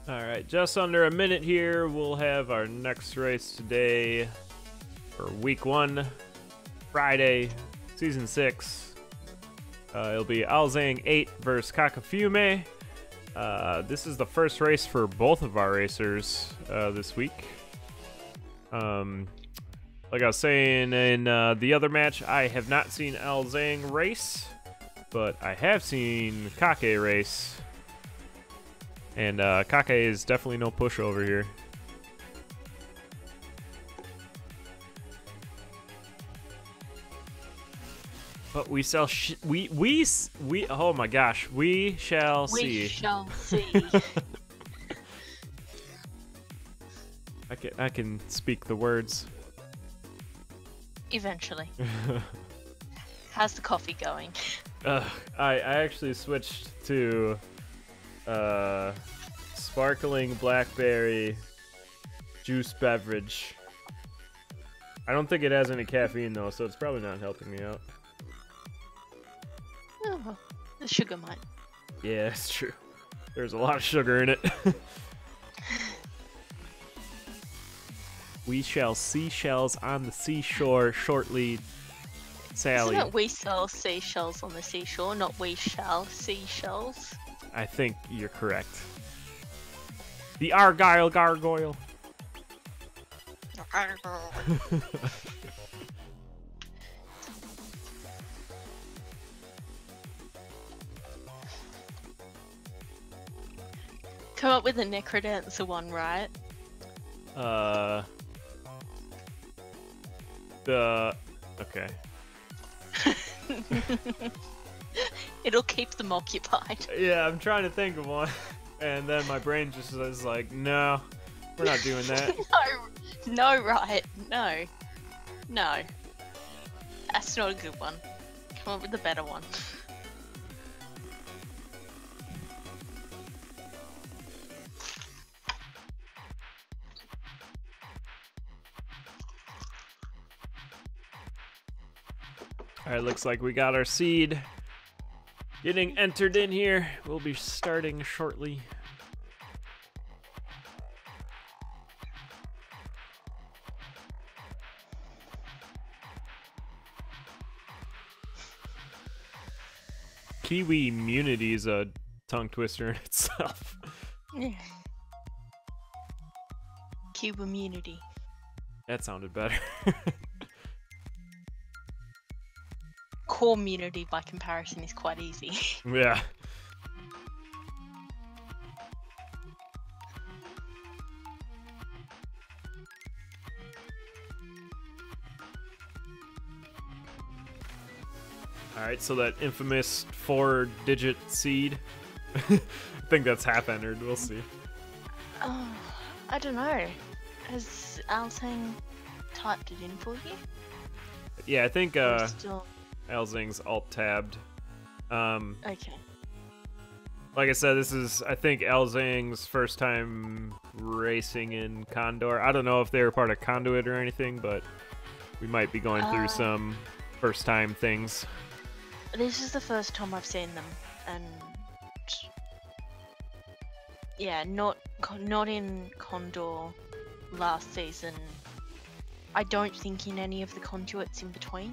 Alright, just under a minute here. We'll have our next race today for week 1, Friday, season 6. It'll be Alzhang8 versus Kakefumi. This is the first race for both of our racers this week. Like I was saying in the other match, I have not seen Alzhang race, but I have seen Kake race. And Kake is definitely no pushover here. But we shall oh my gosh, we shall see. We shall see. I can speak the words. Eventually. How's the coffee going? I actually switched to sparkling blackberry juice beverage. I don't think it has any caffeine though, so it's probably not helping me out. Oh, the sugar might. Yeah, it's true. There's a lot of sugar in it. We shall see shells on the seashore shortly, Sally. Isn't it we sell seashells on the seashore, not we shall seashells? I think you're correct. The Argyle Gargoyle. Come up with a Necrodancer one, right? Okay. It'll keep them occupied. Yeah, I'm trying to think of one, and then my brain just is like, no, we're not doing that. No, right, no. That's not a good one. Come up with a better one. Alright, looks like we got our seed getting entered in here. We'll be starting shortly. Kiwi immunity is a tongue twister in itself. Yeah. Cube immunity. That sounded better. Core immunity by comparison is quite easy. Yeah. Alright, so that infamous 4-digit seed. I think that's half entered, we'll see. Oh, I don't know. Has Alzhang typed it in for you? Yeah, I think Still... Alzhang's alt-tabbed. Okay. Like I said, this is, I think, Alzhang's first time racing in Condor. I don't know if they were part of Conduit or anything, but we might be going through some first-time things. This is the first time I've seen them, and yeah, not in Condor last season. I don't think in any of the conduits in between.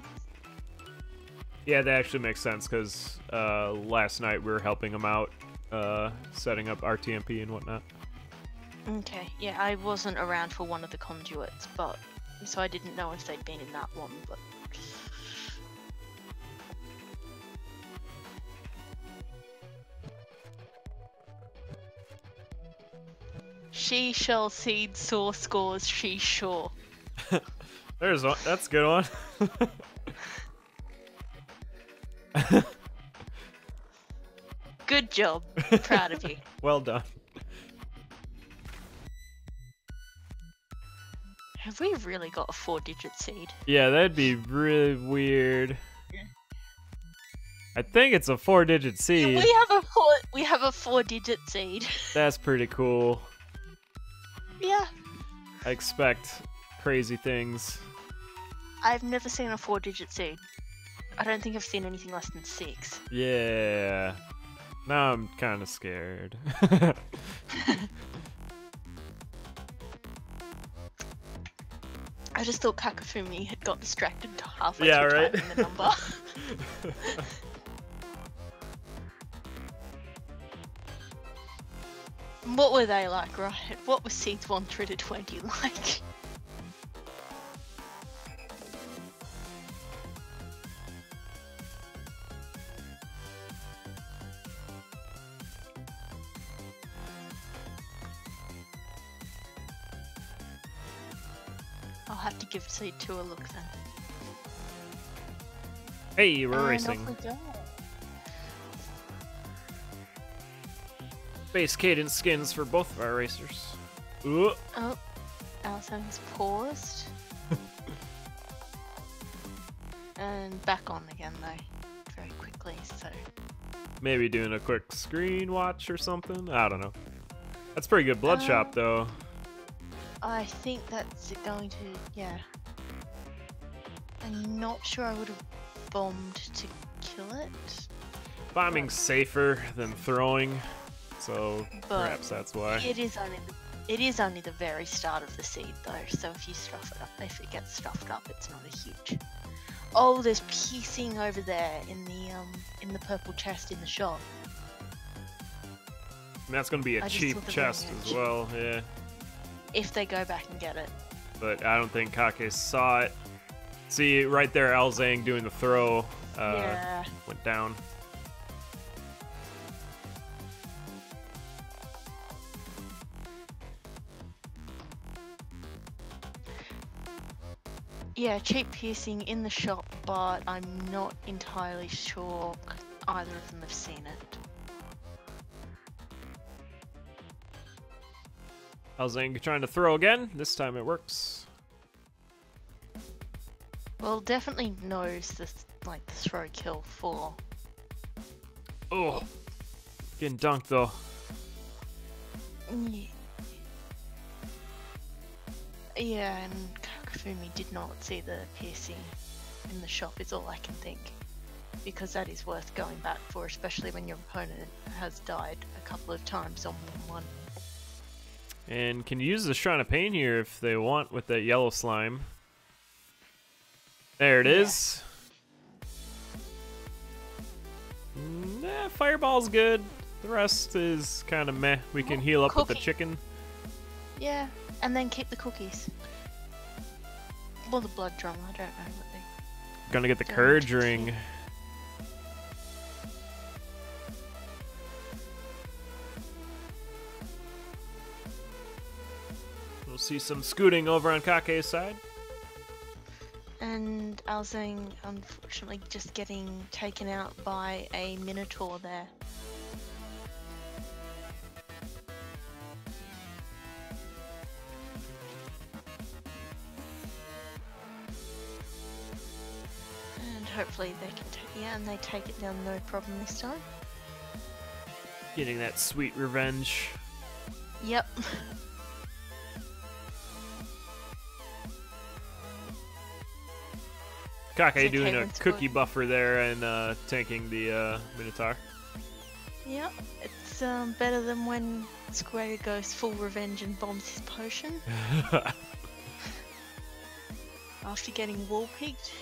Yeah, that actually makes sense, because last night we were helping them out, setting up RTMP and whatnot. Okay, yeah, I wasn't around for one of the conduits, but so I didn't know if they'd been in that one, but... She shall seed source scores, she sure. There's one. That's a good one. Good job. Proud of you. Well done. Have we really got a 4-digit seed? Yeah, that'd be really weird. Yeah. I think it's a 4-digit seed. We have a 4-digit seed. That's pretty cool. Yeah. I expect crazy things. I've never seen a 4-digit seed. I don't think I've seen anything less than 6. Yeah. Now I'm kind of scared. I just thought Kakefumi had got distracted halfway Yeah, through right. typing the number. What were they like, right? What was seeds 1 through to 20 like? I'll have to give seed 2 a look then. Hey, we're And racing. off we go. Base cadence skins for both of our racers. Ooh. Oh, Alzhang8's paused. And back on again though, very quickly, so... Maybe doing a quick screen watch or something. I don't know. That's pretty good blood shop though. I think that's going to, yeah. I'm not sure I would have bombed to kill it. Bombing's safer than throwing, so But perhaps that's why. It is only the very start of the seed though, so if you stuff it up, if it gets stuffed up, it's not a huge. Oh, there's piercing over there in the purple chest in the shop. And that's gonna be a I just cheap saw the chest lineage. as well, yeah. If they go back and get it. But I don't think Kake saw it. See, right there, Alzang doing the throw Yeah. went down. Yeah, cheap piercing in the shop, but I'm not entirely sure either of them have seen it. Alzang trying to throw again. This time it works. Well, definitely knows this, like the throw kill for. Oh, getting dunked though. Yeah, and Kakefumi did not see the piercing in the shop, is all I can think. Because that is worth going back for, especially when your opponent has died a couple of times on 1-1. And can use the Shrine of Pain here if they want with that yellow slime. There it is. Nah, Fireball's good. The rest is kind of meh. We can heal up with the Cookie. chicken. Yeah, and then keep the cookies. Or the blood drum, I don't know what they... Gonna get the Don't Courage keep. Ring. We'll see some scooting over on Kake's side. And Alzang, unfortunately, just getting taken out by a Minotaur there. And hopefully they can and they take it down no problem this time. Getting that sweet revenge. Yep. Kake It's doing okay a when cookie scored. buffer there and tanking the Minotaur. Yep. It's better than when Square goes full revenge and bombs his potion after getting wall peeked.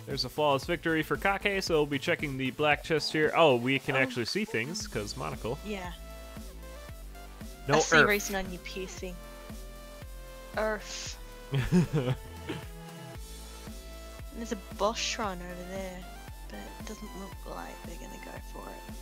There's a flawless victory for Kake, so we'll be checking the black chest here. Oh, we can Oh. actually see things, because monocle. Yeah. No I see earth. reason on you piercing. Earth. And there's a boss shrine over there, but it doesn't look like they're gonna go for it.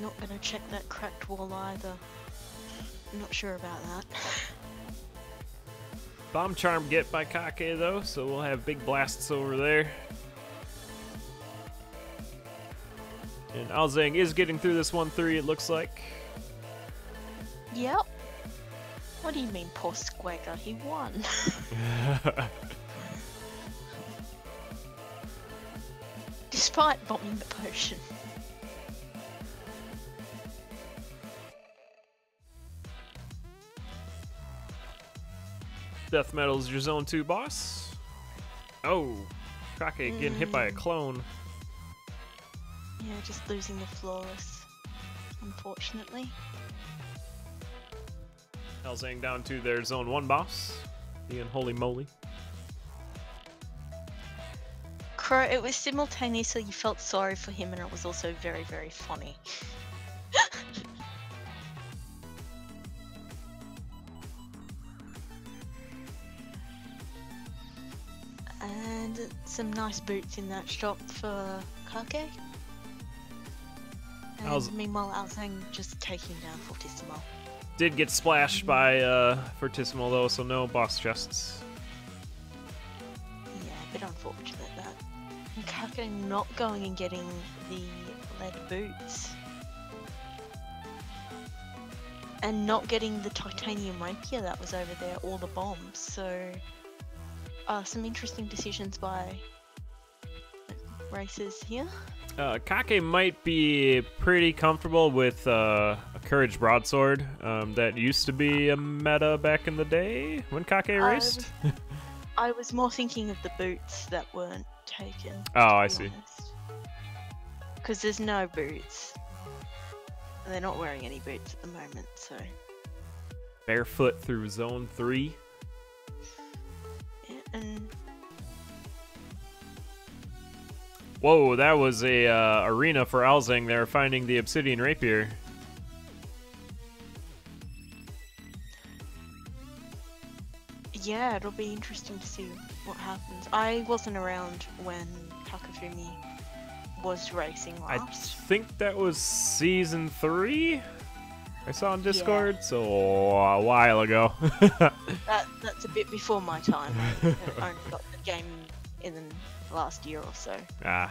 Not gonna check that cracked wall either. Not sure about that. Bomb charm get by Kake, though, so we'll have big blasts over there. And Alzang is getting through this 1-3, it looks like. Yep. What do you mean, poor Squagger? He won. Despite bombing the potion. Death Metal's your Zone 2 boss. Oh, Kake getting hit by a clone. Yeah, just losing the flawless, unfortunately. Alzang down to their Zone 1 boss. Ian, holy moly. Crow, it was simultaneously you felt sorry for him and it was also very, very funny. And some nice boots in that shop for Kake. And meanwhile, Alzang just taking down Fortissimo. Did get splashed by Fortissimo though, so no boss chests. Yeah, a bit unfortunate that. And Kake not going and getting the lead boots. And not getting the titanium rapier that was over there, or the bombs, so... some interesting decisions by racers here. Kake might be pretty comfortable with a Courage Broadsword. That used to be a meta back in the day when Kake raced. I was more thinking of the boots that weren't taken. Oh, I see. Because there's no boots. They're not wearing any boots at the moment, so... Barefoot through Zone 3. Yeah, and... Whoa, that was a arena for Alzang there, finding the Obsidian Rapier. Yeah, it'll be interesting to see what happens. I wasn't around when Kakefumi was racing last. I think that was Season 3? I saw on Discord, so a while ago. That's a bit before my time. I only got the game in the last year or so. Ah.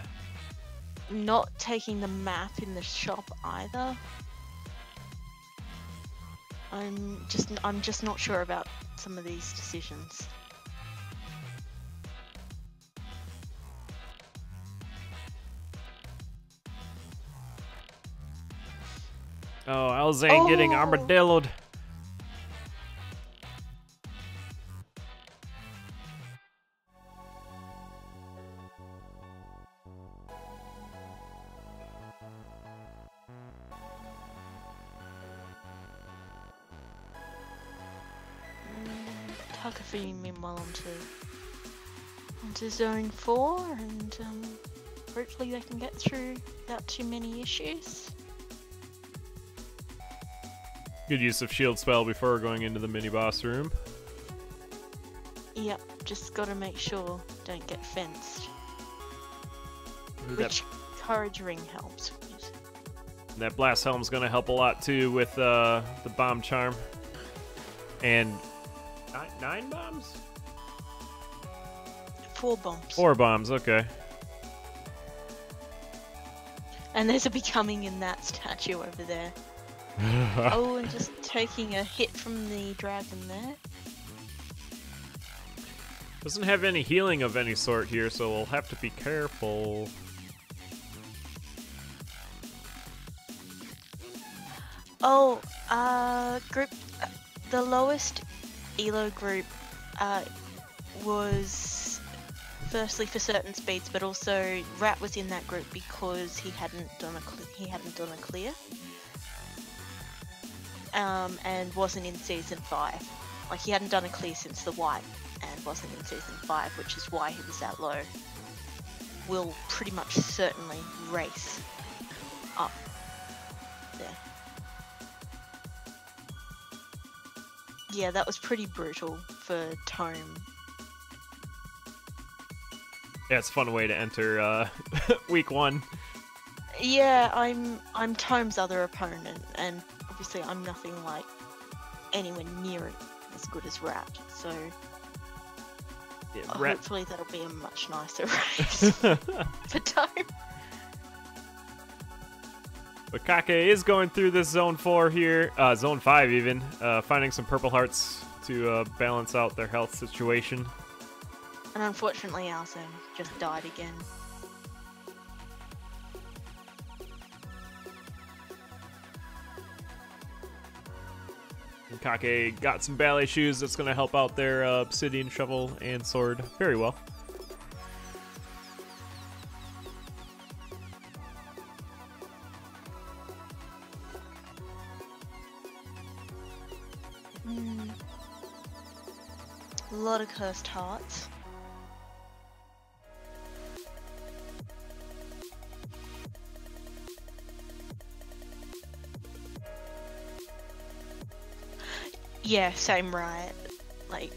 Not taking the map in the shop either. I'm just not sure about some of these decisions. Oh, Alzang getting armadilloed. Kakefumi meanwhile onto Zone 4, and hopefully they can get through without too many issues. Good use of shield spell before going into the mini boss room. Yep, just gotta make sure don't get fenced. Which Courage Ring helps with. That blast helm's gonna help a lot too with the bomb charm. And 9 bombs? 4 bombs. 4 bombs, okay. And there's a becoming in that statue over there. Oh, and just taking a hit from the dragon there. Doesn't have any healing of any sort here, so we'll have to be careful. Oh, group, the lowest elo group was firstly for certain speeds, but also Rat was in that group because he hadn't done a clear. And wasn't in Season 5. Like, he hadn't done a clear since the White, and wasn't in Season 5, which is why he was that low. Will pretty much certainly race up there. Yeah, that was pretty brutal for Tome. Yeah, it's a fun way to enter week 1. Yeah, I'm Tome's other opponent, and obviously I'm nothing like anywhere near as good as Rat, so yeah, hopefully that'll be a much nicer race for Tome. But Kake is going through this Zone 4 here, Zone 5 even, finding some purple hearts to balance out their health situation. And unfortunately Alzang just died again. Kake got some ballet shoes that's going to help out their obsidian shovel and sword very well. A lot of cursed hearts. Yeah, same, right? Like,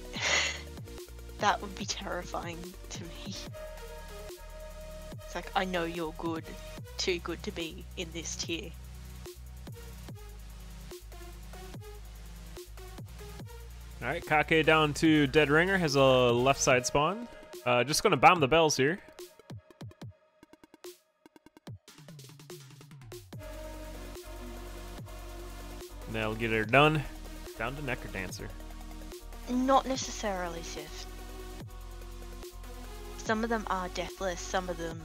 that would be terrifying to me. It's like, I know you're good, too good to be in this tier. Alright, Kake down to Dead Ringer, has a left side spawn. Just gonna bomb the bells here. And that'll get her done. Down to Necrodancer. Not necessarily, Sif. Some of them are deathless, some of them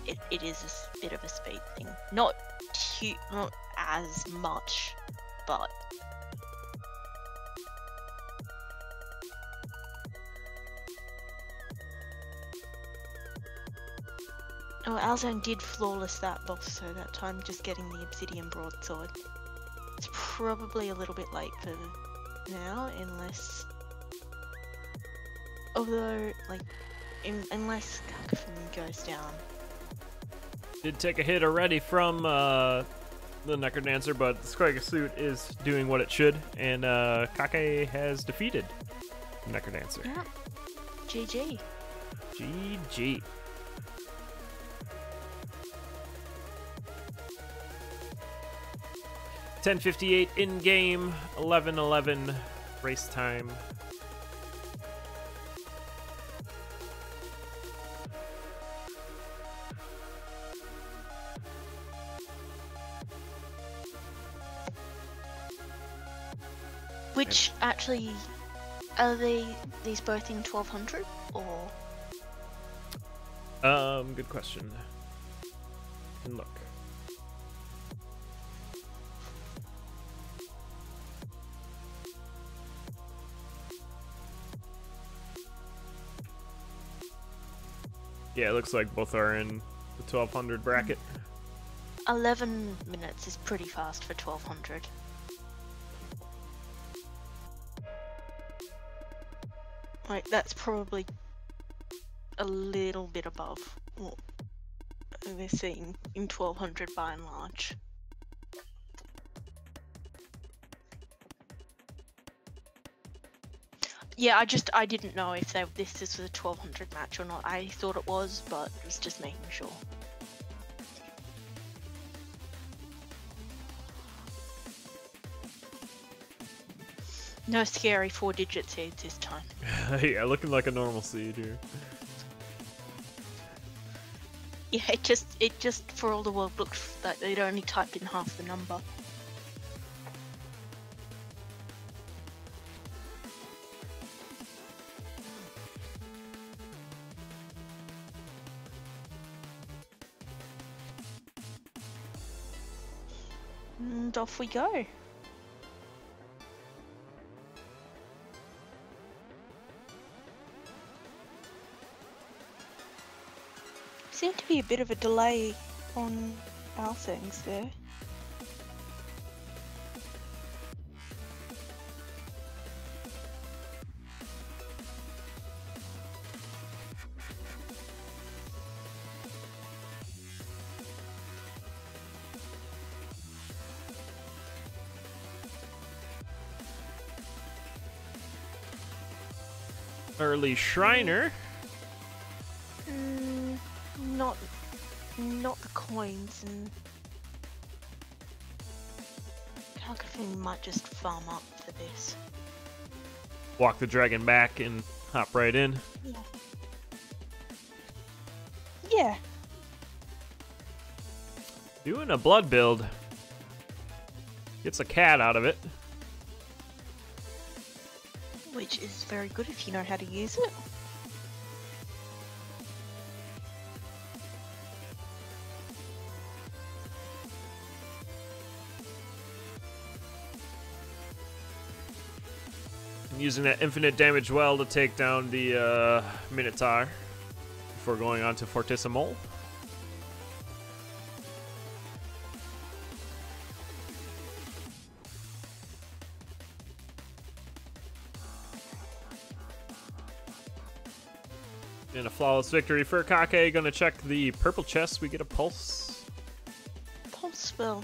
it is a bit of a speed thing. Not as much, but oh, Alzhang did flawless that boss, so that time just getting the obsidian broadsword. It's probably a little bit late for now, unless... Although, like, unless Kakefumi goes down. Did take a hit already from the Necrodancer, but the Squagga suit is doing what it should, and Kake has defeated the Necrodancer. Yeah. GG. GG. $10:58 in game, 11:11 race time. Which actually are these both in 1200 or? Good question. And look. Yeah, it looks like both are in the 1200 bracket. 11 minutes is pretty fast for 1200. Like, that's probably a little bit above what they're seeing in 1200 by and large. Yeah, I didn't know if this was a 1200 match or not. I thought it was, but it was just making sure. No scary 4-digit seeds this time. Yeah, looking like a normal seed here. Yeah, it just for all the world looked like they'd only typed in half the number. And off we go. Seemed to be a bit of a delay on our things there. Early Shriner. Not the coins, and Kakefumi might just farm up for this. Walk the dragon back and hop right in. Yeah. Yeah. Doing a blood build. Gets a cat out of it. Which is very good if you know how to use it. Using that infinite damage well to take down the Minotaur before going on to Fortissimo. And a flawless victory for Kake. Gonna check the purple chest. We get a pulse. Pulse spell.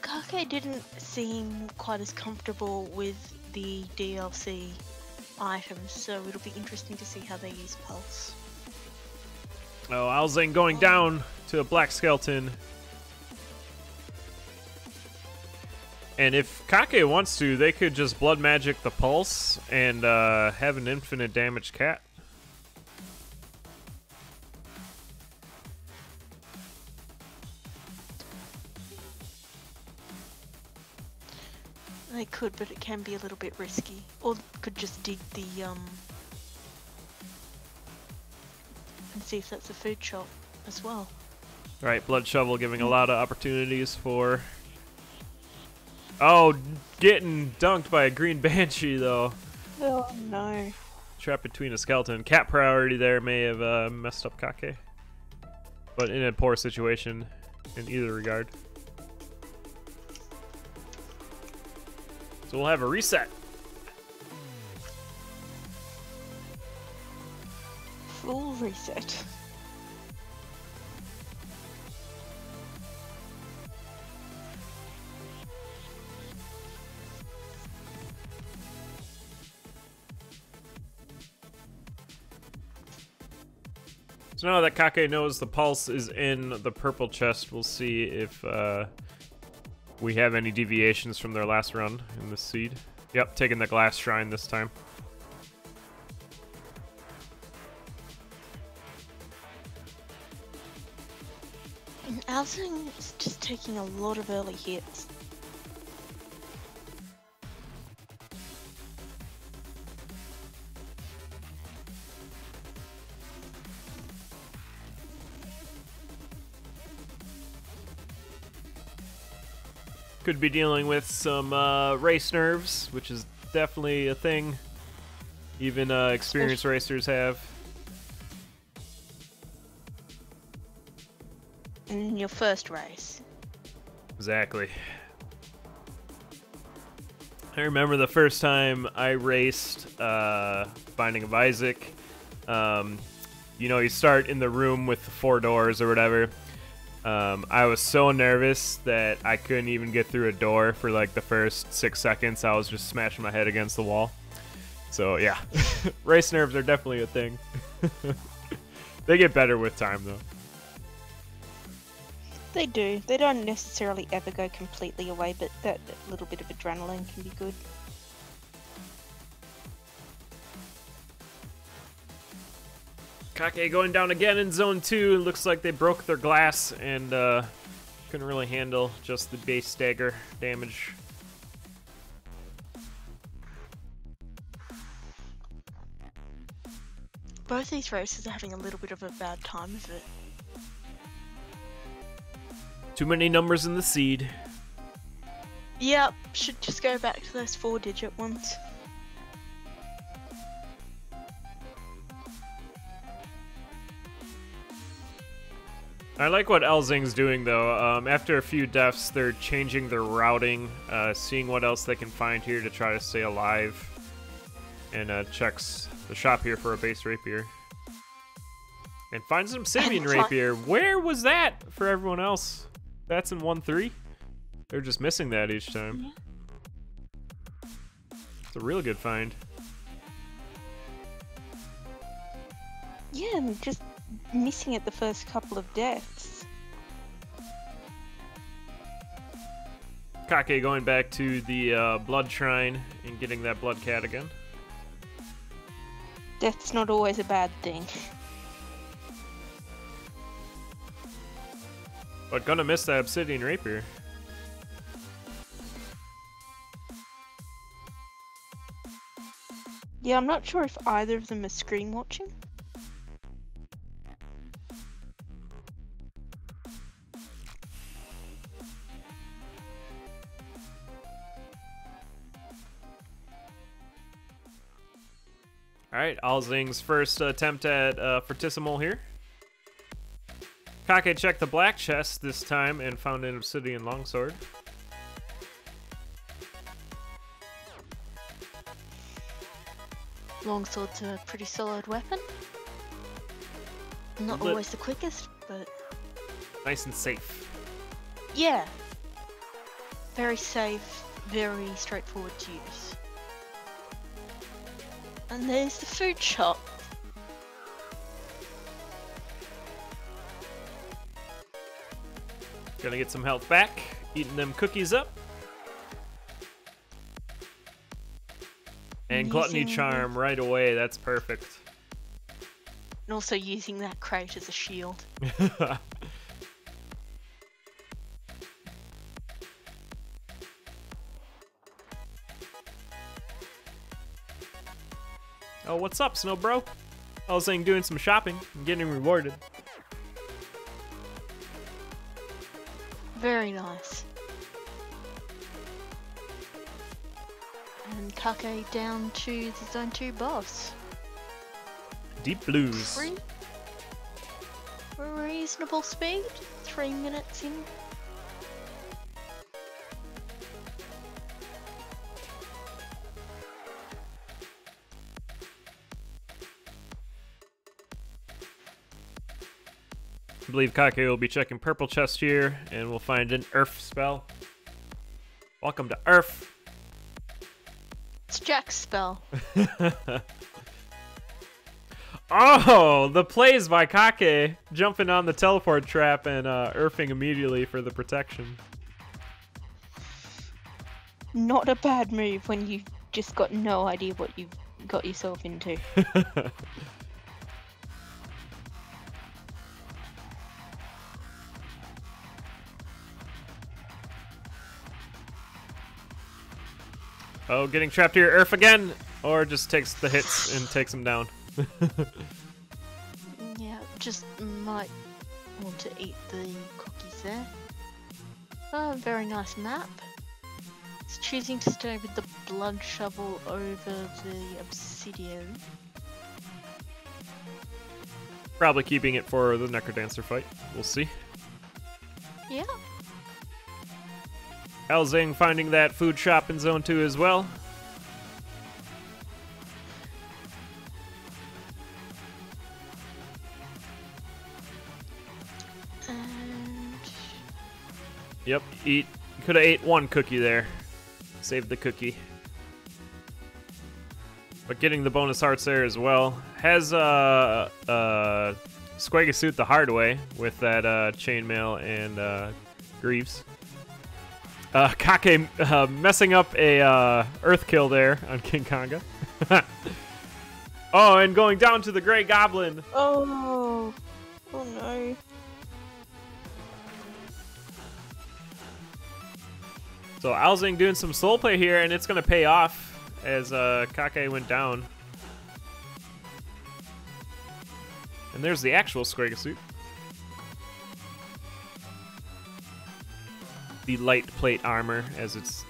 Kake didn't seem quite as comfortable with the DLC items, so it'll be interesting to see how they use pulse. Oh, Alzang going down to a black skeleton. And if Kake wants to, they could just blood magic the pulse and have an infinite damage cat. They could, but it can be a little bit risky. Or could just dig the and see if that's a food shop as well. Right, Blood Shovel giving a lot of opportunities for... Oh, getting dunked by a green banshee though. Oh no. Trapped between a skeleton. Cat priority there may have messed up Kake. But in a poor situation in either regard. So we'll have a reset. Full reset. So now that Kake knows the pulse is in the purple chest, we'll see if we have any deviations from their last run in this seed. Yep, taking the glass shrine this time. Alzang is just taking a lot of early hits. Could be dealing with some race nerves, which is definitely a thing even experienced racers have. In your first race. Exactly. I remember the first time I raced Binding of Isaac. You know, you start in the room with the 4 doors or whatever. I was so nervous that I couldn't even get through a door for like the first 6 seconds. I was just smashing my head against the wall. So yeah, race nerves are definitely a thing. They get better with time though. They do. They don't necessarily ever go completely away, but that little bit of adrenaline can be good. Kake going down again in zone 2. Looks like they broke their glass and couldn't really handle just the base stagger damage. Both these races are having a little bit of a bad time of it. Too many numbers in the seed. Yep, should just go back to those 4-digit ones. I like what Alzang's doing though. After a few deaths, they're changing their routing, seeing what else they can find here to try to stay alive, and checks the shop here for a base rapier. And finds an obsidian rapier. Where was that for everyone else? That's in 1-3? They're just missing that each time. Yeah. It's a real good find. Yeah, and just missing it the first couple of deaths. Kake going back to the blood shrine and getting that blood cat again. Death's not always a bad thing. But gonna miss that obsidian rapier. Yeah, I'm not sure if either of them are screen watching. All right, Alzang's first attempt at Fortissimo here. Kake checked the black chest this time and found an obsidian longsword. Longsword's a pretty solid weapon. Not always the quickest, but nice and safe. yeah. Very safe, very straightforward to use. And there's the food shop. Gonna get some health back, eating them cookies up. And Gluttony Charm right away, that's perfect. And also using that crate as a shield. Oh, what's up, Snow Bro? I was saying doing some shopping and getting rewarded. Very nice. And Kake down to the Zone 2 boss. Deep Blues. Reasonable speed. 3 minutes in. I believe Kake will be checking purple chest here, and we'll find an Earth spell. Welcome to Earth. It's Jack's spell. Oh, the plays by Kake, jumping on the teleport trap and earthing immediately for the protection. Not a bad move when you've just got no idea what you've got yourself into. Oh, getting trapped here, Earth again, or just takes the hits and takes him down. Yeah, just might want to eat the cookies there. Oh, very nice map. It's choosing to stay with the blood shovel over the obsidian. Probably keeping it for the Necrodancer fight. We'll see. Yeah. Alzang finding that food shop in Zone 2 as well. And Yep, could have ate one cookie there. Saved the cookie. But getting the bonus hearts there as well. Has Squagasuit the hard way with that chainmail and Greaves. Kake messing up a Earth kill there on King Konga. Oh, and going down to the Grey Goblin. oh no. So Alzang doing some soul play here, and it's going to pay off as Kake went down. And there's the actual Squagasuit. The light plate armor, as it's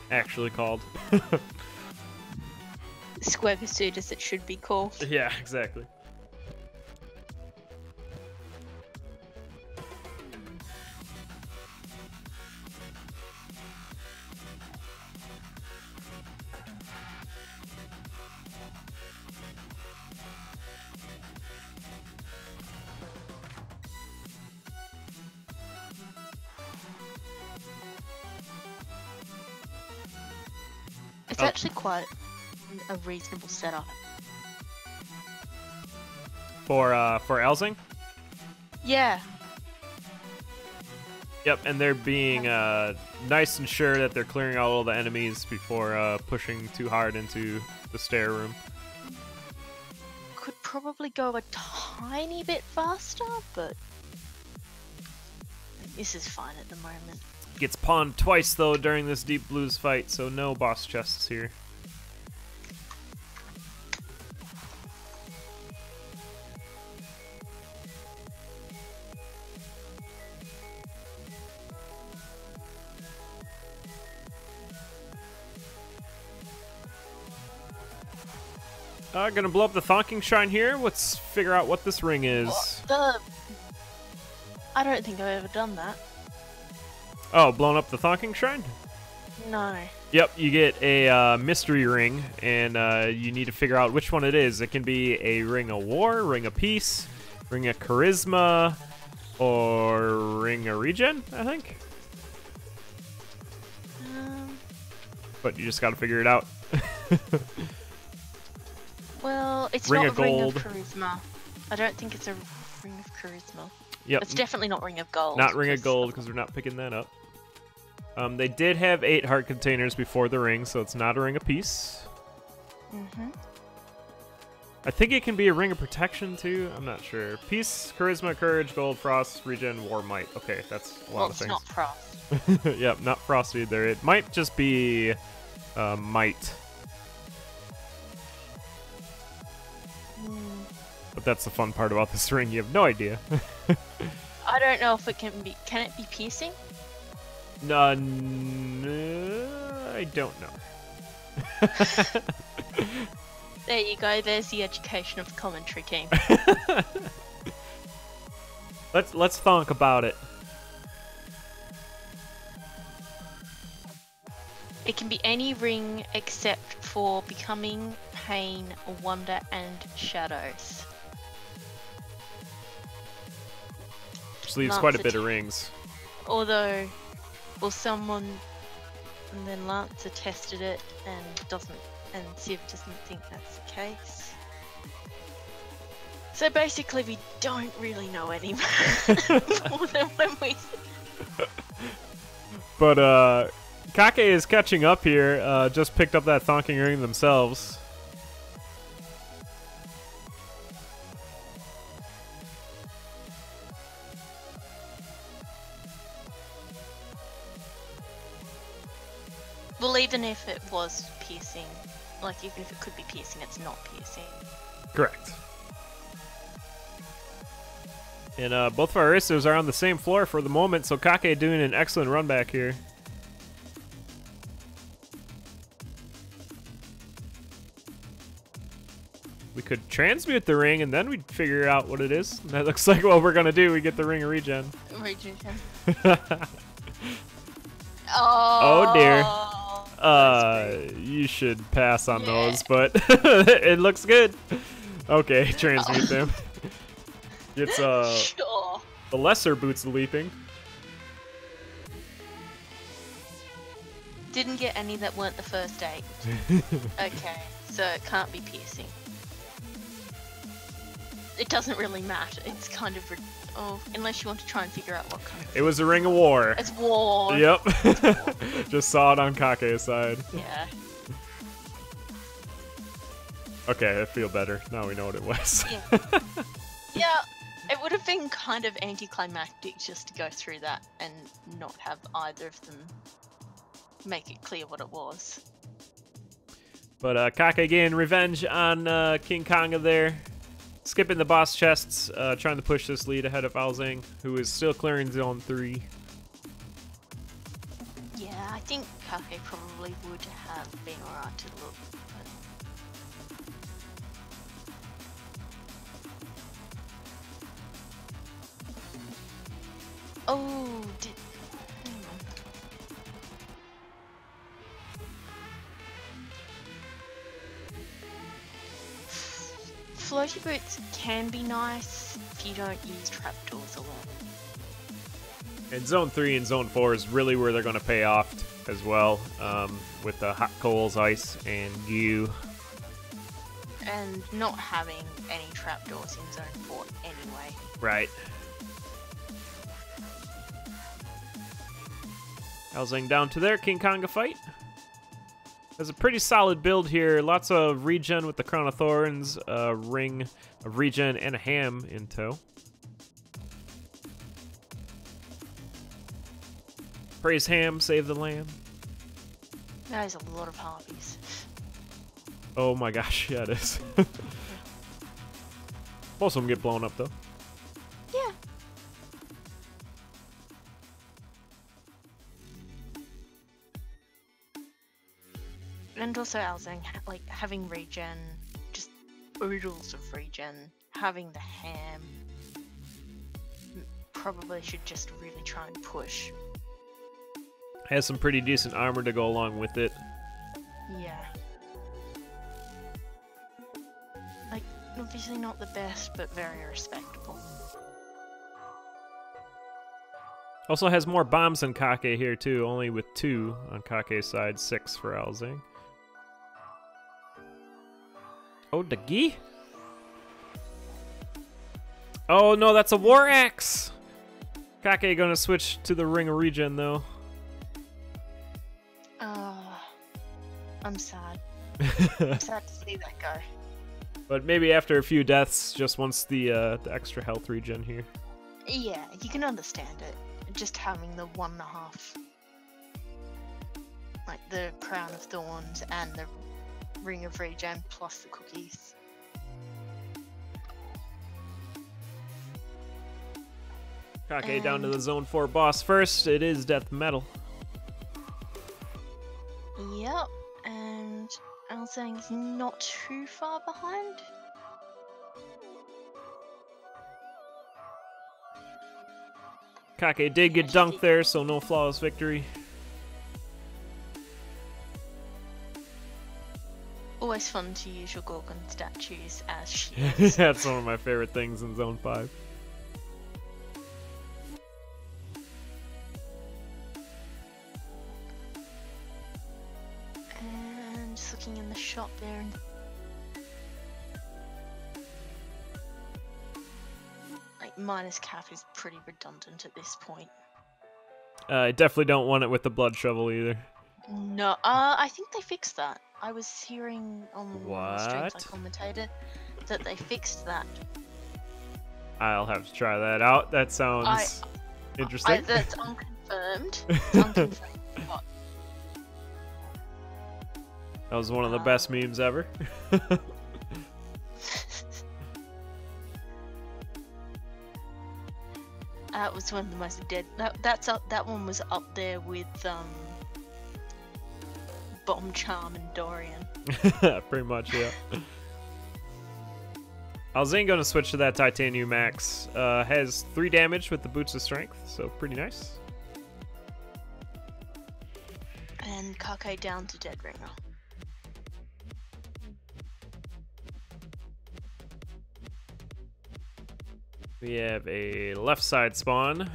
actually called. Squagasuit as it should be called. Yeah, exactly. It's actually quite a reasonable setup. For Alzang? Yeah. Yep, and they're being nice and sure that they're clearing out all the enemies before pushing too hard into the stair room. Could probably go a tiny bit faster, but this is fine at the moment. Gets pawned twice, though, during this Deep Blues fight, so no boss chests here. Gonna blow up the Thonking Shrine here. Let's figure out what this ring is. I don't think I've ever done that. Oh, blown up the Thonking Shrine? No. Yep, you get a mystery ring, and you need to figure out which one it is. It can be a ring of war, ring of peace, ring of charisma, or ring of regen, I think. But you just gotta figure it out. Well, it's Ring not of a ring gold. of charisma. I don't think it's a ring of charisma. Yep. It's definitely not ring of gold. Not ring of gold, because we're not picking that up. They did have 8 heart containers before the ring, so it's not a ring of peace. Mm-hmm. I think it can be a ring of protection, too. I'm not sure. Peace, charisma, courage, gold, frost, regen, war, might. Okay, that's a lot of things. Well, it's not frost. Yep, not frost either. It might just be might. But that's the fun part about this ring. You have no idea. I don't know if it can be... Can it be piercing? No, I don't know. There you go. There's the education of the commentary team. Let's thunk about it. It can be any ring except for becoming, pain, wonder, and shadows. Which leaves quite a bit of rings. Although, well, someone, and then Lancer tested it and Civ doesn't think that's the case. So basically, we don't really know any more than when we. But Kake is catching up here. Just picked up that thonking ring themselves. Well, even if it was piercing, like even if it could be piercing, it's not piercing. Correct. And both of our Aristos are on the same floor for the moment, so Kake doing an excellent run back here. We could transmute the ring and then we'd figure out what it is. That looks like what we're gonna do. We get the ring of regen. Regen. Oh dear. You should pass on those, but it looks good. Okay, transmute them. It's Sure. the lesser boots of leaping. Didn't get any that weren't the first 8. Okay, so it can't be piercing. It doesn't really matter. It's kind of unless you want to try and figure out what kind of. It was a ring of war. It's war. Yep. It's war. Just saw it on Kake's side. Yeah. Okay, I feel better. Now we know what it was. Yeah. Yeah, it would have been kind of anticlimactic just to go through that and not have either of them make it clear what it was. But Kake getting revenge on King Konga there. Skipping the boss chests, trying to push this lead ahead of Alzang, who is still clearing Zone 3. Yeah, I think Kake probably would have been alright to look. Oh, hang on. Floaty boots can be nice if you don't use trapdoors a lot. And Zone 3 and Zone 4 is really where they're going to pay off as well, with the hot coals, ice, and you. And not having any trapdoors in Zone 4 anyway. Right. Alzang down to their King Konga fight. There's a pretty solid build here. Lots of regen with the Crown of Thorns, a ring of regen, and a ham in tow. Praise ham, save the lamb. That is a lot of harpies. Oh my gosh, yeah it is. Most of them get blown up though. Yeah. And also Alzang, like having regen just oodles of regen. Having the ham probably should just really try and push. Has some pretty decent armor to go along with it. Yeah. Like, obviously not the best, but very respectable. Also has more bombs than Kake here too, only with 2 on Kake's side, 6 for Alzang. Oh, the gi? Oh no, that's a war axe! Kake gonna switch to the ring of regen though. I'm sad. I'm sad to see that go. But maybe after a few deaths, just wants the extra health regen here. Yeah, you can understand it. Just having the 1.5, like the Crown of Thorns and the Ring of Regen plus the cookies. Kake down to the Zone 4 boss first. It is death metal. Yep, and Alzang's not too far behind. Kake did get dunked there, so no flawless victory. Always fun to use your Gorgon statues as shields. That's one of my favorite things in Zone 5. And just looking in the shop there. Like, minus cap is pretty redundant at this point. I definitely don't want it with the blood shovel either. No, I think they fixed that. I was hearing on Streams What? Commentator that they fixed that. I'll have to try that out. That sounds interesting. That's unconfirmed. It's unconfirmed. But That was one of the best memes ever. that was one of the most dead. That one was up there with Bomb Charm and Dorian. Pretty much, yeah. Alzang gonna switch to that Titanium Max. Has 3 damage with the Boots of Strength, so pretty nice. And Kake down to Dead Ringer. We have a left side spawn.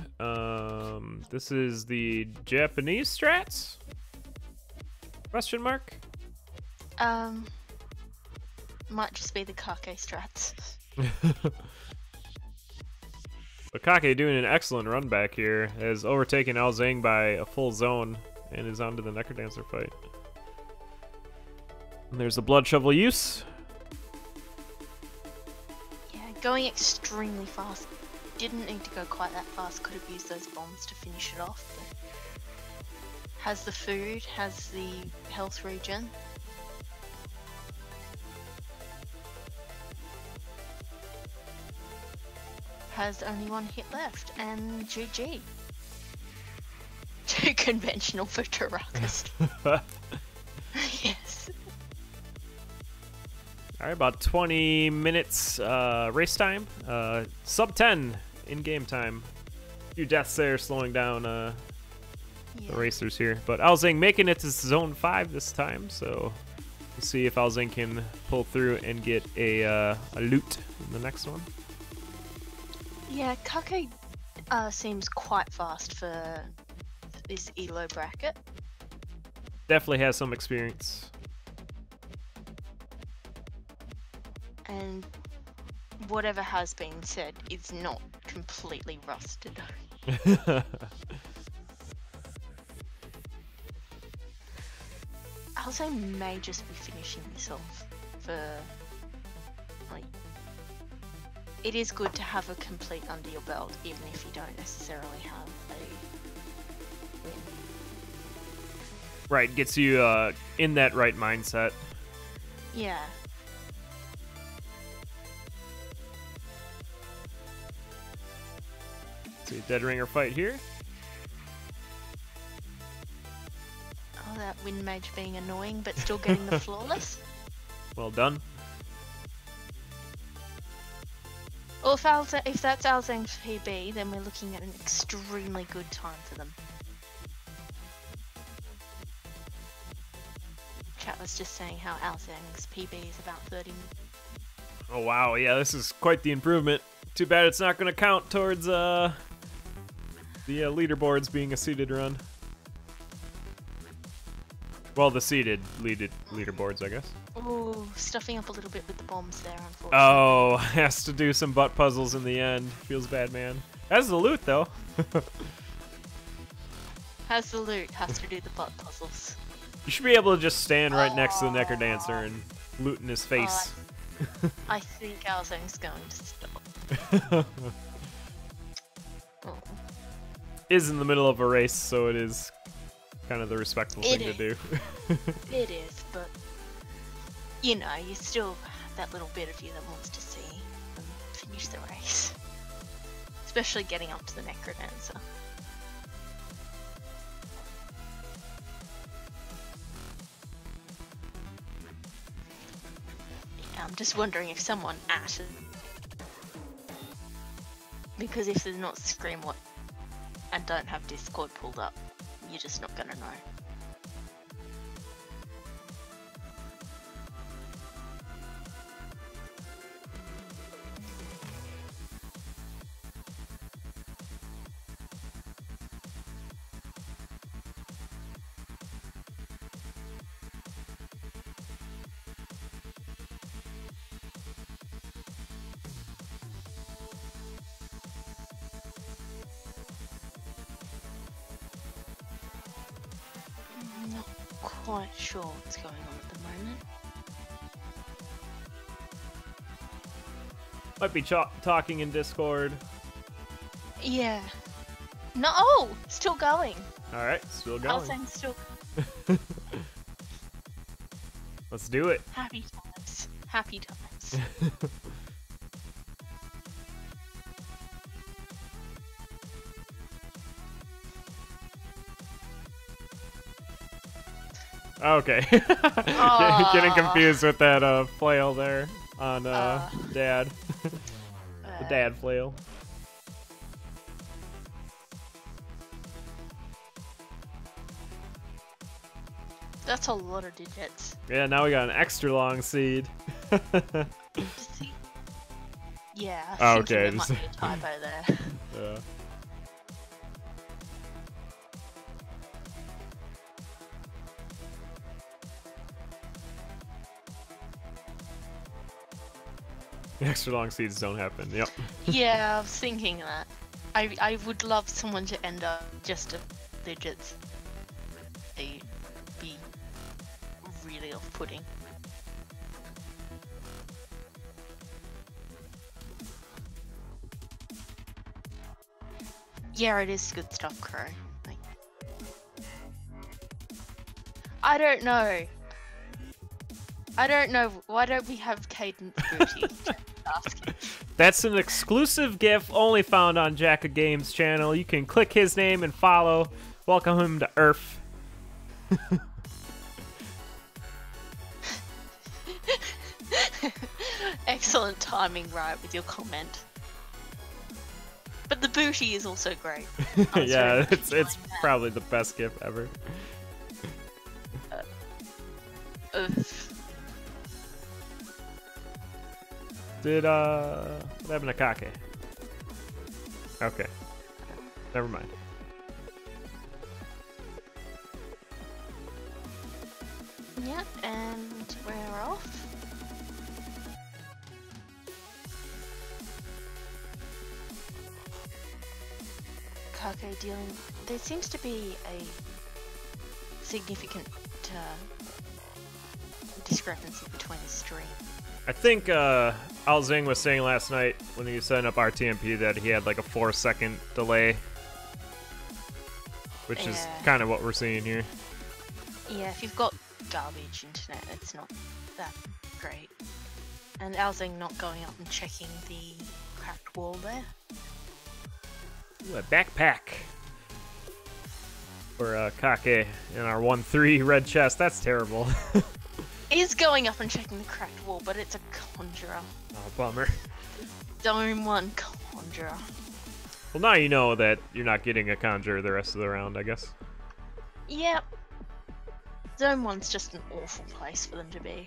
This is the Japanese strats? Question mark? Might just be the Kake strats. But Kake doing an excellent run back here, has overtaken Alzang by a full zone and is on to the Necrodancer fight. And there's the Blood Shovel use. Yeah, going extremely fast. Didn't need to go quite that fast. Could have used those bombs to finish it off. But has the food, has the health regen. Has only 1 hit left, and GG. Too conventional for Tarakas. Yes. Alright, about 20 minutes race time. Sub 10 in-game time. A few deaths there slowing down the racers here. But Alzang making it to Zone 5 this time, so we'll see if Alzang can pull through and get a loot in the next one. Yeah, Kake seems quite fast for this ELO bracket. Definitely has some experience. And whatever has been said is not completely rusted. Alzang may just be finishing this off for, like, it is good to have a complete under your belt, even if you don't necessarily have a win. Right, gets you in that right mindset. Yeah. See, Dead Ringer fight here. Oh, that Wind Mage being annoying, but still getting the flawless. Well done. Well, if that's Alzhang's PB, then we're looking at an extremely good time for them. Chat was just saying how Alzhang's PB is about 30 minutes. Oh wow, yeah, this is quite the improvement. Too bad it's not going to count towards the leaderboards being a seeded run. Well, the seeded leaderboards, I guess. Ooh, stuffing up a little bit with the bombs there, unfortunately. Oh, has to do some butt puzzles in the end. Feels bad, man. Has the loot, though. Has the loot, has to do the butt puzzles. You should be able to just stand right next to the Necker Dancer and loot in his face. I think Alzang's going to stop. Oh. Is in the middle of a race, so it is kind of the respectful thing to do. It is, but you know, you still have that little bit of you that wants to see them finish the race. Especially getting up to the Necker Dancer. I'm just wondering if someone ashes, because if they're not Screamwatch and don't have Discord pulled up, you're just not gonna know. Not quite sure what's going on at the moment. Might be talking in Discord. Yeah. No, oh, still going. All right, still going. Alzang's still. Let's do it. Happy times. Happy times. Okay. Getting confused with that flail there on Dad. The Dad flail. That's a lot of digits. Yeah, now we got an extra long seed. Yeah, Oh, I think okay, there might be a typo there. Yeah. Extra long seeds don't happen. Yep. Yeah, I was thinking that. I would love someone to end up just a digits. They'd be really off-putting. Yeah, it is good stuff, Crow. Like, I don't know. I don't know. Why don't we have Cadence Booty? That's an exclusive GIF only found on Jacka Games channel. You can click his name and follow. Welcome him to Earth. Excellent timing, right, with your comment. But the booty is also great. Yeah, it's probably the best GIF ever. Did what happened to Kake? Okay, never mind. Yep, and we're off. Kake dealing. There seems to be a significant discrepancy between the stream. I think Alzang was saying last night when he was setting up RTMP that he had like a 4-second delay, which is kind of what we're seeing here. Yeah, if you've got garbage internet, it's not that great. And Alzang not going up and checking the cracked wall there. Ooh, a backpack for Kake in our 1-3 red chest. That's terrible. Is going up and checking the cracked wall, but it's a conjurer. Oh, bummer. Zone 1 Conjurer. Well, now you know that you're not getting a Conjure the rest of the round, I guess. Yep. Zone 1's just an awful place for them to be.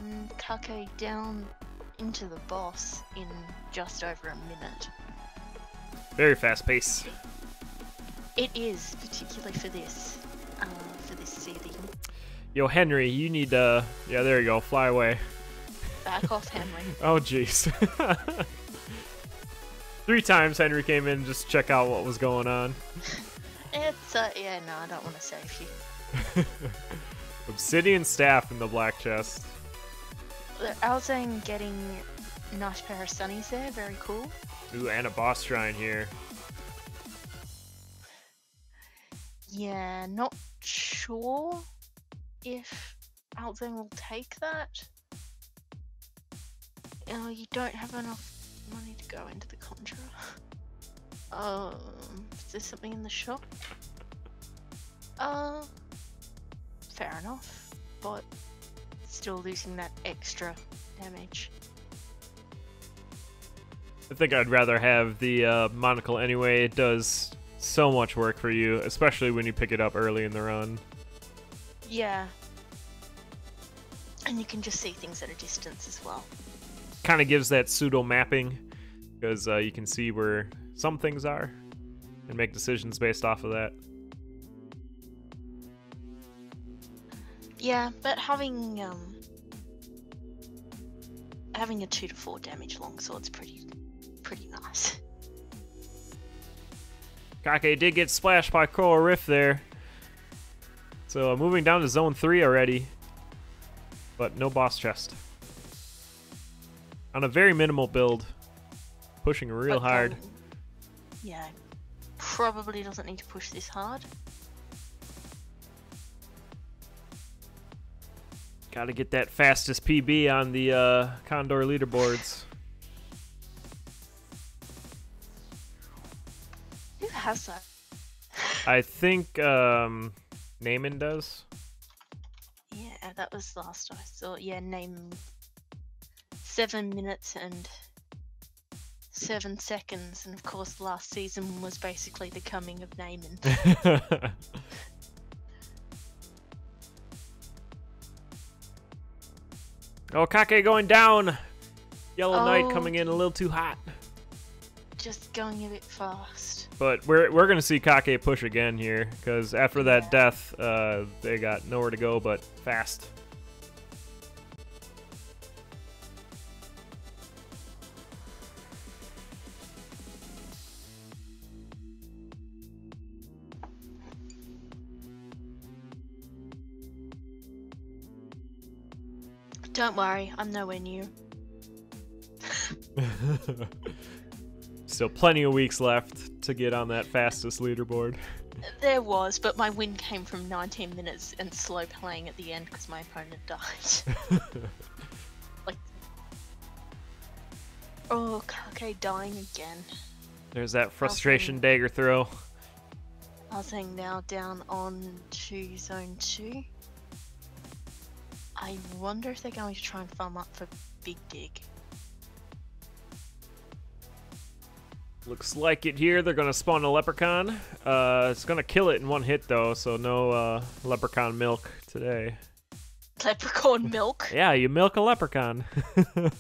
And Kake down into the boss in just over a minute. Very fast pace. It is, particularly for this seething. Yo, Henry, you need yeah, there you go, fly away. Back off, Henry. Oh, jeez. 3 times Henry came in just to check out what was going on. It's, yeah, no, I don't want to save you. Obsidian staff in the black chest. Alzang getting a nice pair of sunnies there, very cool. Ooh, and a boss shrine here. Yeah, not sure if Alzang will take that. You don't have enough money to go into the Conjurer. Is there something in the shop? Fair enough, but still losing that extra damage. I think I'd rather have the monocle anyway. It does so much work for you, especially when you pick it up early in the run. Yeah. And you can just see things at a distance as well. Kind of gives that pseudo mapping, because you can see where some things are and make decisions based off of that. Yeah, but having a 2 to 4 damage longsword's pretty nice. Kake did get splashed by Coral Rift there. So moving down to Zone 3 already. But no boss chest. On a very minimal build. Pushing real hard. Yeah, probably doesn't need to push this hard. Gotta get that fastest PB on the Condor leaderboards. Who has that? I think Naaman does. Yeah, that was last I saw. Yeah, name 7 minutes and 7 seconds, and of course last season was basically the coming of Naaman. Oh, Kake going down! Yellow Knight coming in a little too hot. Just going a bit fast. But we're gonna see Kake push again here, because after that death, they got nowhere to go but fast. Don't worry, I'm nowhere near. Still plenty of weeks left to get on that fastest leaderboard. There was, but my win came from 19 minutes and slow playing at the end because my opponent died. Like, oh, Kake dying again. There's that frustration dagger throw. Alzang now down on to Zone 2. I wonder if they're going to try and farm up for Big Dig. Looks like it here. They're gonna spawn a leprechaun. It's gonna kill it in one hit though, so no leprechaun milk today. Leprechaun milk? Yeah, you milk a leprechaun. That's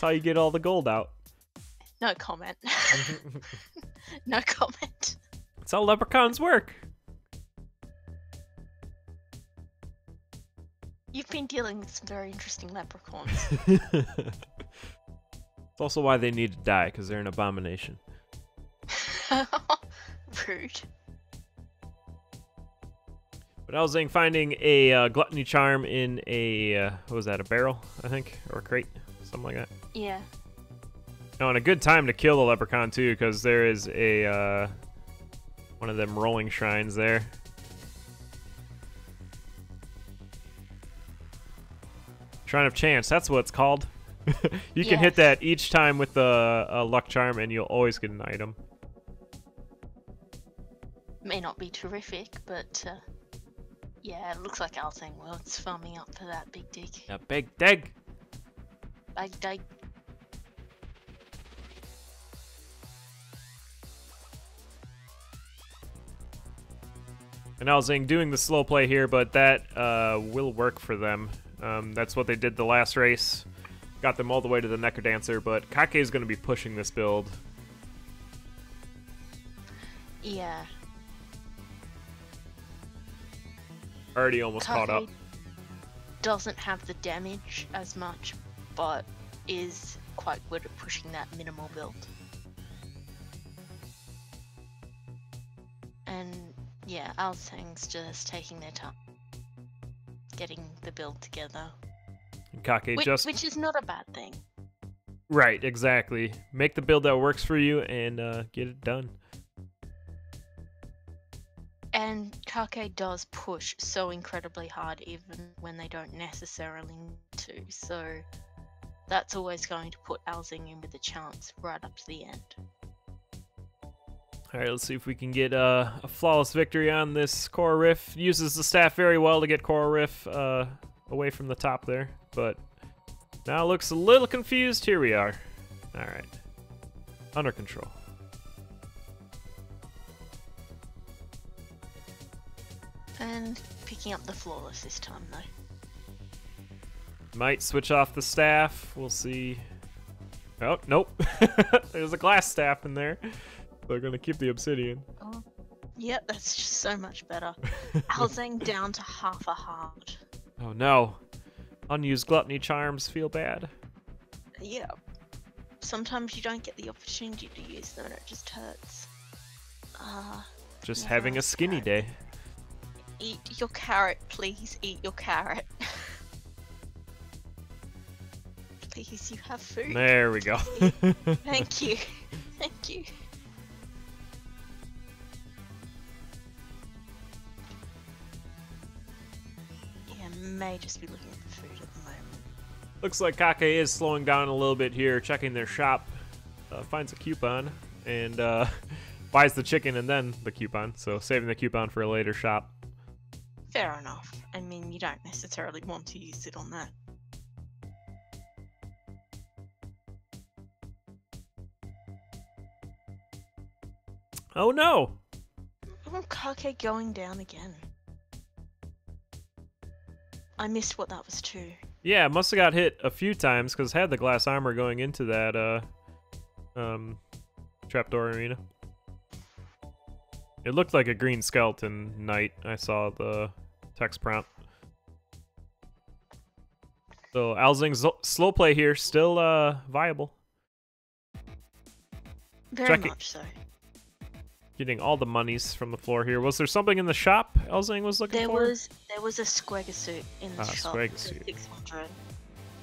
how you get all the gold out. No comment. No comment. That's how leprechauns work. You've been dealing with some very interesting leprechauns. It's also why they need to die, because they're an abomination. Rude. But Alzang finding a gluttony charm in a, what was that, a barrel, I think? Or a crate, something like that. Yeah. Oh, and a good time to kill the leprechaun, too, because there is a, one of them rolling shrines there. Shrine of Chance, that's what it's called. You can hit that each time with a luck charm and you'll always get an item. May not be terrific, but Yeah, it looks like Alzang World's farming up for that big dig. A big dig. Big dig. And Alzang doing the slow play here, but that will work for them. That's what they did the last race. Got them all the way to the Necrodancer, but Kake is going to be pushing this build. Yeah. Already almost caught up. Doesn't have the damage as much, but is quite good at pushing that minimal build. And yeah, Alzang's just taking their time getting the build together. Kake which is not a bad thing. Right, exactly. Make the build that works for you and get it done. And Kake does push so incredibly hard even when they don't necessarily need to, so that's always going to put Alzang in with a chance right up to the end. Alright, let's see if we can get a flawless victory on this Coral Riff. Uses the staff very well to get Coral Riff away from the top there, but now looks a little confused. Here we are. Alright. Under control. And picking up the flawless this time, though. Might switch off the staff. We'll see. Oh, nope. There's a glass staff in there. They're going to keep the obsidian. Oh, yep, that's just so much better. Alzang down to half a heart. Oh, no. Unused gluttony charms feel bad. Yeah. Sometimes you don't get the opportunity to use them and it just hurts. Just having a skinny day. Eat your carrot, please. Eat your carrot. Please, you have food. There we go. Thank you. Thank you. Yeah, may just be looking for food at the moment. Looks like Kake is slowing down a little bit here, checking their shop. Finds a coupon and buys the chicken and then the coupon. So saving the coupon for a later shop. Fair enough. I mean, you don't necessarily want to use it on that. Oh no! Oh, Kake going down again. I missed what that was too. Yeah, must have got hit a few times because had the glass armor going into that trapdoor arena. It looked like a green skeleton knight. I saw the text prompt. So Alzang's slow play here, still viable. Very much so. Getting all the monies from the floor here. Was there something in the shop Alzang was looking for? There was a Squagga suit in the shop. Squagga suit. 600.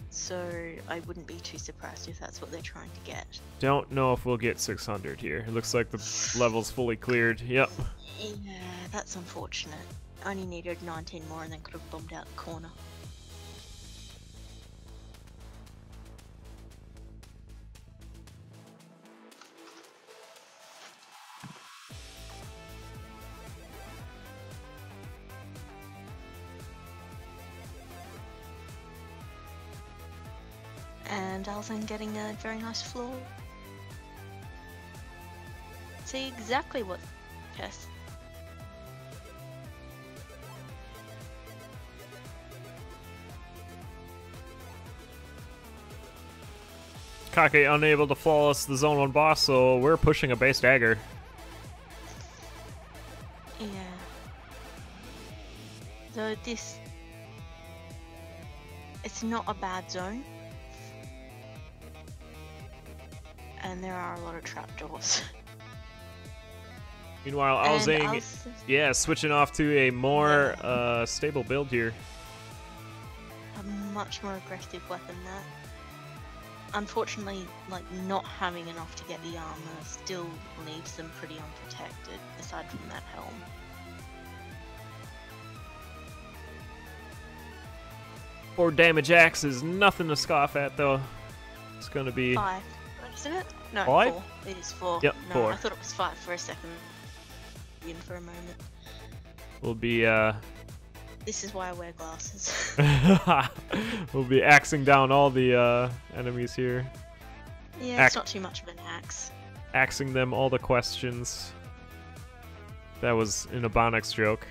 So I wouldn't be too surprised if that's what they're trying to get. Don't know if we'll get 600 here. It looks like the level's fully cleared. Yep. Yeah, that's unfortunate. Only needed 19 more and then could have bombed out the corner. And Alzang getting a very nice floor. See exactly what. Yes. Kake unable to flawless the zone 1 boss, so we're pushing a base dagger. Yeah. Though this. It's not a bad zone. And there are a lot of trapdoors. Meanwhile, Alzang, yeah, switching off to a more stable build here. A much more aggressive weapon there. Unfortunately, like, not having enough to get the armor still leaves them pretty unprotected, aside from that helm. Or damage axe is nothing to scoff at, though. It's going to be 5. Isn't it? No, 5? 4. It is 4. Yep, no, 4. I thought it was 5 for a second. In for a moment. Will be This is why I wear glasses. We'll be axing down all the enemies here. Yeah, it's not too much of an axe. Axing them all the questions. That was an Ebonics joke.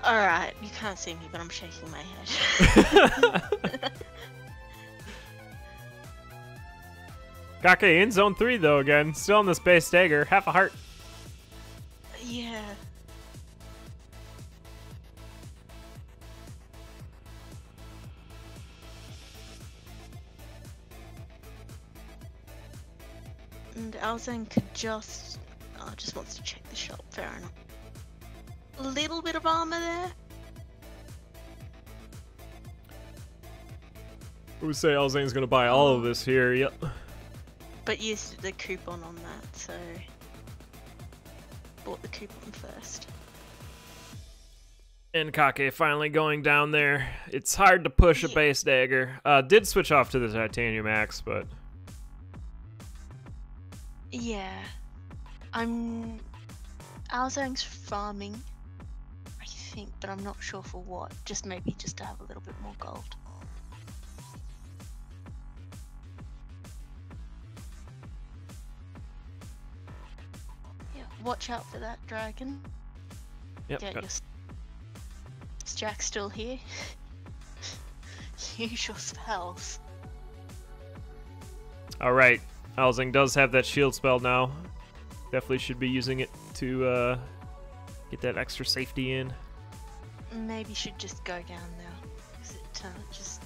Alright, you can't see me, but I'm shaking my head. Kake in zone 3 though again. Still on the space dagger. Half a heart. Yeah. And Alzang could just... Oh, just wants to check the shop, fair enough. A little bit of armor there. I would say Alzang's gonna buy all of this here, yep. But used the coupon on that, so... Bought the coupon first. And Kake finally going down there. It's hard to push a base dagger. Did switch off to the titanium axe, but... Yeah. Alzang's farming, I think, but I'm not sure for what. Just maybe just to have a little bit more gold. Yeah, watch out for that dragon. Yep. Get your... Is Jack still here? Use your spells. Alright. Alzang does have that shield spell now. Definitely should be using it to get that extra safety in. Maybe should just go down now. Is it just...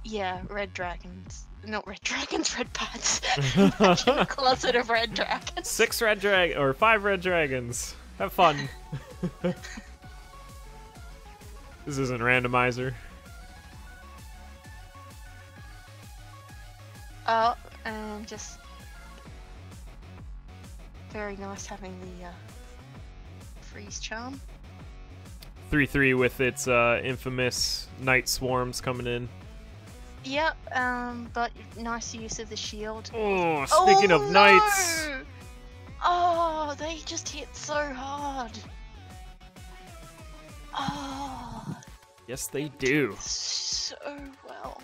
Yeah, red dragons. Not red dragons, red bats. Imagine a closet of red dragons. 5 red dragons. Have fun. This isn't randomizer. Oh, and just very nice having the freeze charm. 3/3 with its infamous night swarms coming in. Yep, but nice use of the shield. Oh, speaking of knights. Oh, they just hit so hard. Oh. Yes, they do. So well.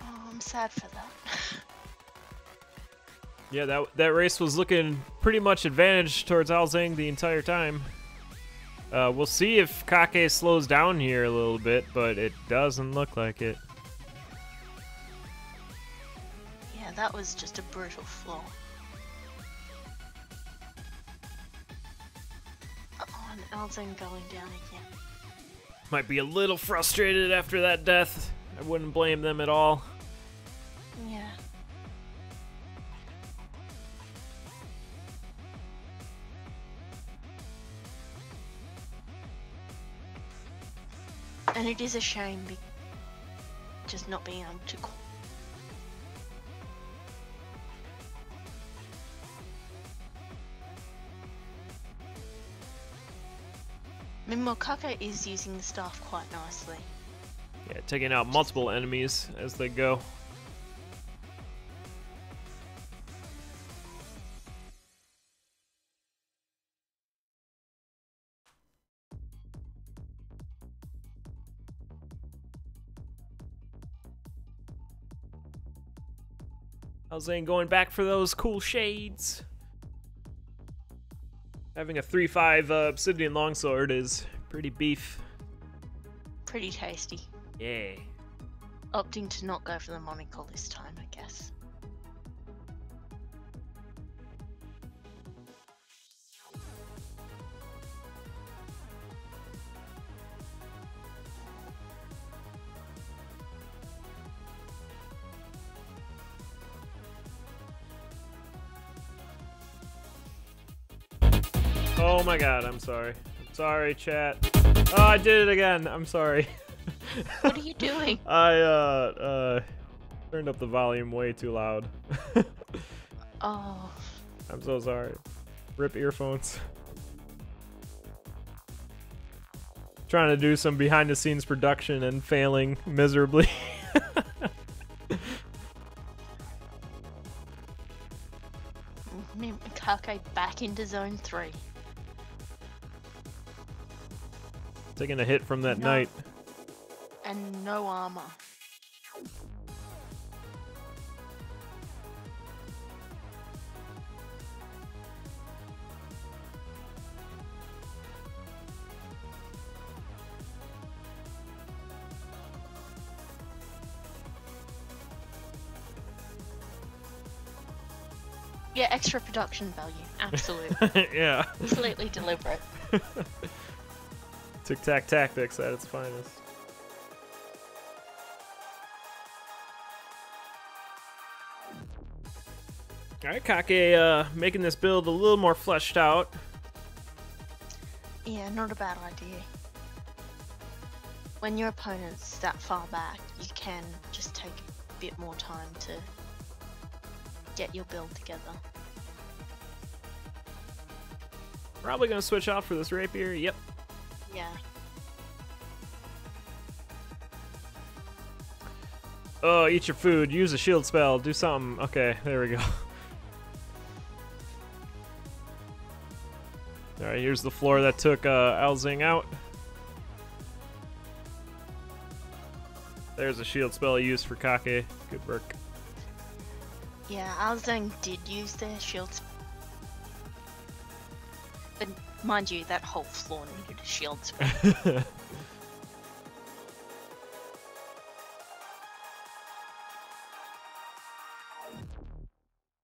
Oh, I'm sad for that. Yeah, that race was looking pretty much advantage towards Alzang the entire time. We'll see if Kake slows down here a little bit, but it doesn't look like it. Yeah, that was just a brutal flaw. Oh, and Alzang going down again. Might be a little frustrated after that death. I wouldn't blame them at all. Yeah. And it is a shame just not being able to... I mean, Mokaka is using the staff quite nicely. Yeah, taking out multiple enemies as they go. Alzang going back for those cool shades. Having a 3/5 obsidian longsword is pretty beef. Pretty tasty. Yeah. Opting to not go for the monocle this time, I guess. Oh my god, I'm sorry. I'm sorry, chat. Oh, I did it again. I'm sorry. What are you doing? I turned up the volume way too loud. Oh. I'm so sorry. Rip earphones. Trying to do some behind the scenes production and failing miserably. Kake back into zone 3. Taking a hit from that No. knight. And no armor. Yeah, extra production value. Absolutely. Yeah. Completely deliberate. Tic-tac tactics at its finest. Alright, Kake, making this build a little more fleshed out. Yeah, not a bad idea. When your opponent's that far back, you can just take a bit more time to get your build together. Probably gonna switch out for this rapier. Yep. Yeah. Oh, eat your food. Use a shield spell. Do something. Okay, there we go. Alright, here's the floor that took Alzang out. There's a shield spell used for Kake. Good work. Yeah, Alzang did use their shields. But mind you, that whole floor needed a shield spell.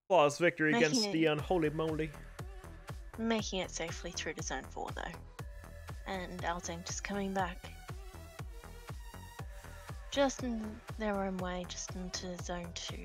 Flawless victory Making against it- the unholy moly. Making it safely through to zone 4 though. And Alzang just coming back. Just in their own way, just into zone 2.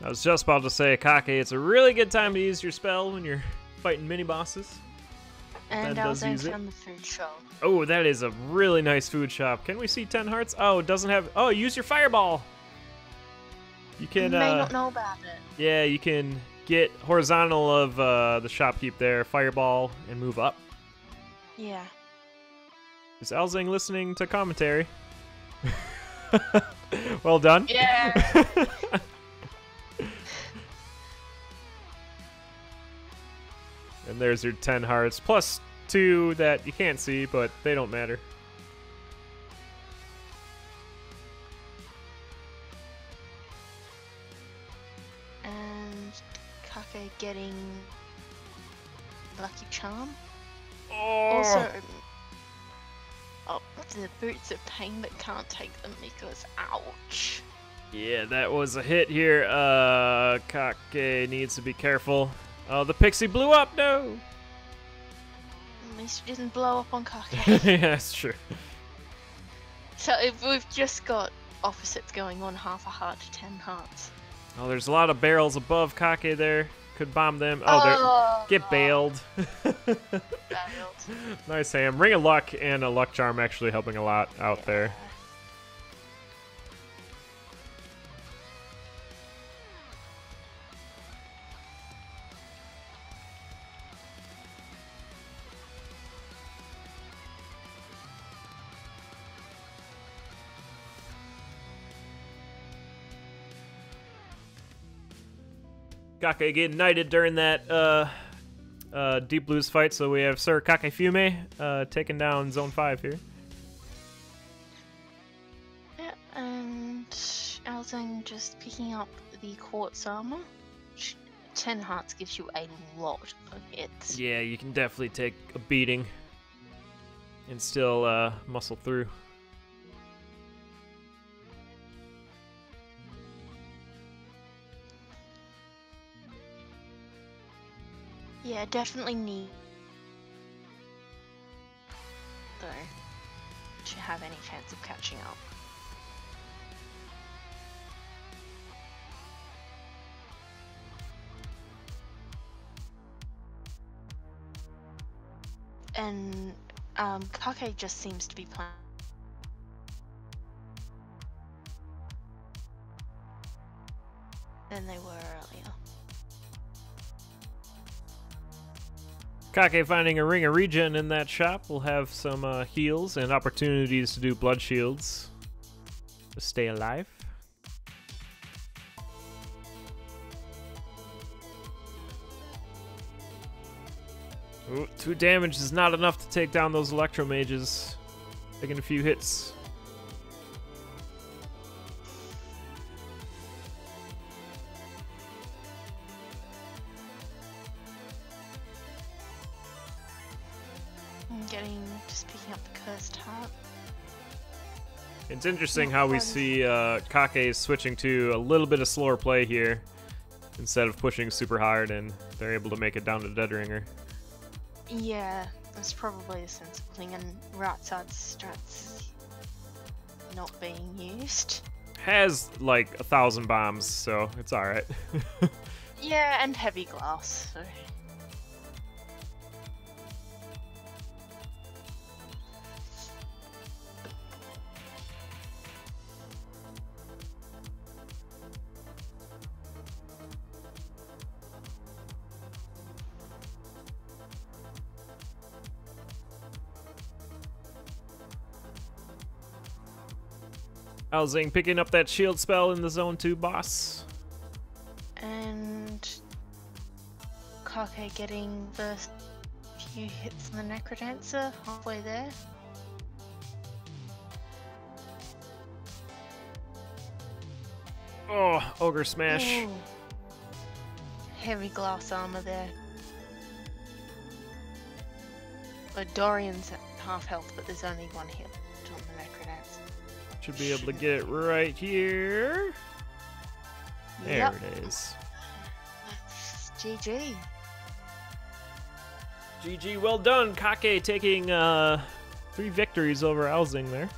I was just about to say, Kake, it's a really good time to use your spell when you're fighting mini-bosses. And That does Alzang use it. found the food shop. Oh, that is a really nice food shop. Can we see 10 hearts? Oh, it doesn't have... Oh, use your fireball! You You can, may not know about it. yeah, you can get horizontal of the shopkeep there, fireball, and move up. Yeah. Is Alzang listening to commentary? Well done. Yeah. And there's your 10 hearts, plus 2 that you can't see, but they don't matter. And Kake getting Lucky Charm. Oh! Also, the boots of pain but can't take them because ouch. Yeah, that was a hit here. Kake needs to be careful. Oh, the pixie blew up, no! At least it didn't blow up on Kake. Yeah, that's true. So if we've just got opposites going on, half a heart to 10 hearts. Oh, there's a lot of barrels above Kake there. Could bomb them. Oh, they're... Get bailed. Bailed. Nice ham. Ring of Luck and a Luck Charm actually helping a lot out there. Kake getting knighted during that Deep Blues fight, so we have Sir Kakefumi taking down Zone 5 here. Yeah, and Alzang just picking up the quartz armor. 10 hearts gives you a lot of hits. Yeah, you can definitely take a beating and still muscle through. Yeah, definitely need though to have any chance of catching up. And Kake just seems to be playing than they were earlier. Kake finding a ring of regen in that shop will have some heals and opportunities to do blood shields to stay alive. Ooh, 2 damage is not enough to take down those electro mages. Taking a few hits. I'm just picking up the cursed heart. It's interesting how we see Kake switching to a little bit of slower play here instead of pushing super hard, and they're able to make it down to Dead Ringer. Yeah, that's probably a sensible thing, and right side strats not being used. Has like 1,000 bombs, so it's alright. Yeah, and heavy glass. So. Alzang picking up that shield spell in the zone 2 boss. And Kake getting the few hits on the Necrodancer halfway there. Oh, Ogre Smash. Ooh. Heavy glass armor there. But Dorian's at half health, but there's only 1 hit on the Necrodancer. Should be able to get it right here. There Yep. it is. That's GG. GG, well done. Kake taking 3 victories over Alzang there.